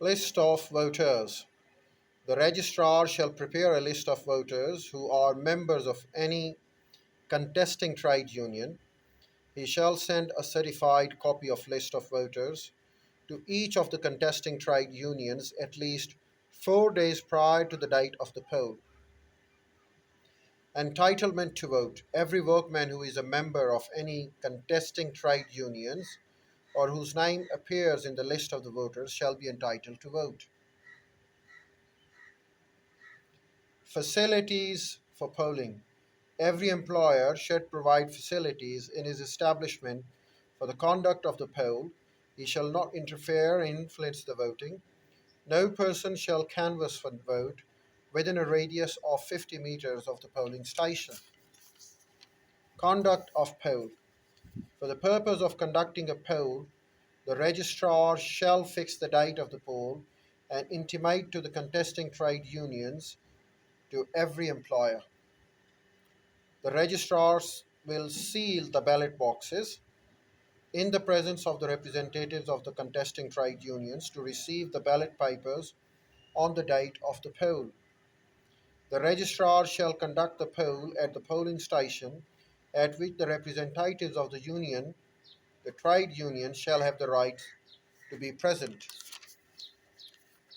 List of voters. The registrar shall prepare a list of voters who are members of any contesting trade union. He shall send a certified copy of list of voters to each of the contesting trade unions at least 4 days prior to the date of the poll. Entitlement to vote. Every workman who is a member of any contesting trade unions or whose name appears in the list of the voters shall be entitled to vote. Facilities for polling. Every employer should provide facilities in his establishment for the conduct of the poll. He shall not interfere or influence the voting. No person shall canvass for vote within a radius of 50 meters of the polling station. Conduct of poll. For the purpose of conducting a poll, the registrar shall fix the date of the poll and intimate to the contesting trade unions to every employer. The registrars will seal the ballot boxes in the presence of the representatives of the contesting trade unions to receive the ballot papers on the date of the poll. The registrar shall conduct the poll at the polling station at which the representatives of the trade union, shall have the right to be present.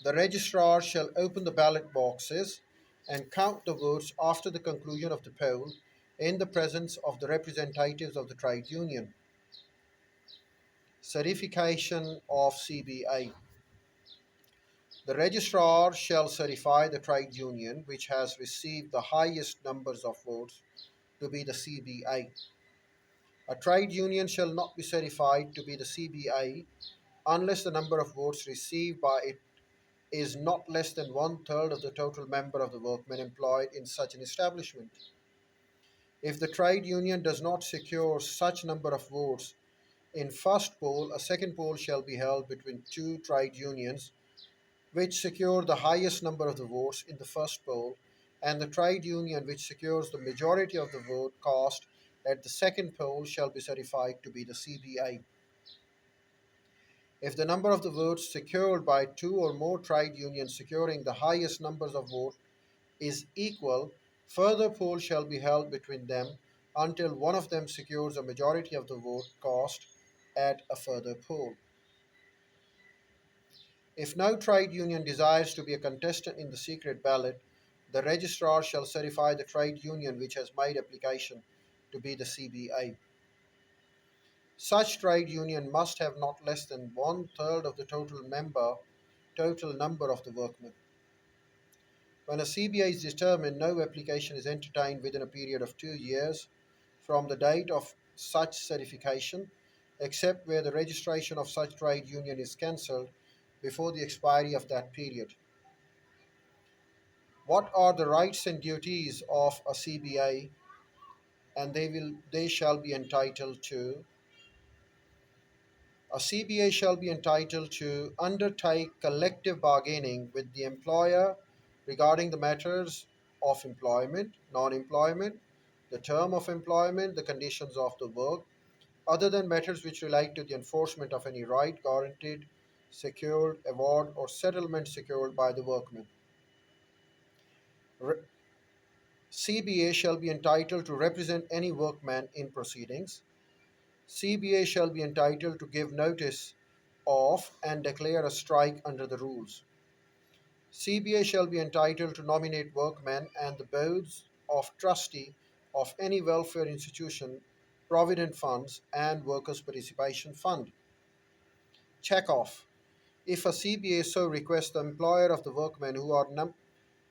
The registrar shall open the ballot boxes and count the votes after the conclusion of the poll in the presence of the representatives of the trade union. Certification of CBA. The registrar shall certify the trade union which has received the highest numbers of votes to be the CBA. A trade union shall not be certified to be the CBA unless the number of votes received by it is not less than one third of the total number of the workmen employed in such an establishment. If the trade union does not secure such number of votes in first poll, a second poll shall be held between two trade unions which secure the highest number of the votes in the first poll, and the trade union which secures the majority of the vote cast at the second poll shall be certified to be the CBA. If the number of the votes secured by two or more trade unions securing the highest numbers of votes is equal, further poll shall be held between them until one of them secures a majority of the vote cast at a further poll. If no trade union desires to be a contestant in the secret ballot, the registrar shall certify the trade union which has made application to be the CBA. Such trade union must have not less than one third of the total number of the workmen. When a CBA is determined, no application is entertained within a period of 2 years from the date of such certification, except where the registration of such trade union is cancelled before the expiry of that period. What are the rights and duties of a CBA? And they shall be entitled to. A CBA shall be entitled to undertake collective bargaining with the employer regarding the matters of employment, non-employment, the term of employment, the conditions of the work, other than matters which relate to the enforcement of any right guaranteed, secured, award, or settlement secured by the workman. Re- CBA shall be entitled to represent any workman in proceedings. CBA shall be entitled to give notice of and declare a strike under the rules. CBA shall be entitled to nominate workmen and the boards of trustee of any welfare institution, provident funds, and workers' participation fund. Check off. If a CBA so requests, the employer of the workmen who are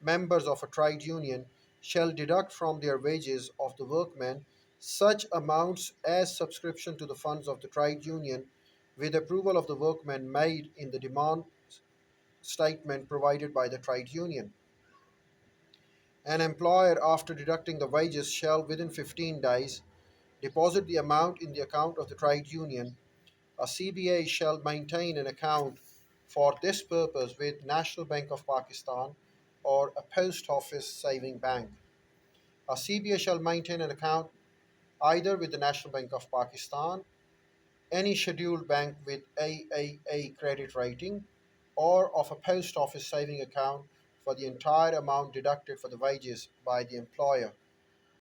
members of a trade union shall deduct from their wages of the workmen such amounts as subscription to the funds of the trade union with approval of the workmen made in the demand statement provided by the trade union. An employer, after deducting the wages, shall within 15 days deposit the amount in the account of the trade union. A CBA shall maintain an account for this purpose with National Bank of Pakistan or a post office saving bank. A CBA shall maintain an account either with the National Bank of Pakistan, any scheduled bank with AAA credit rating, or of a post office saving account for the entire amount deducted for the wages by the employer.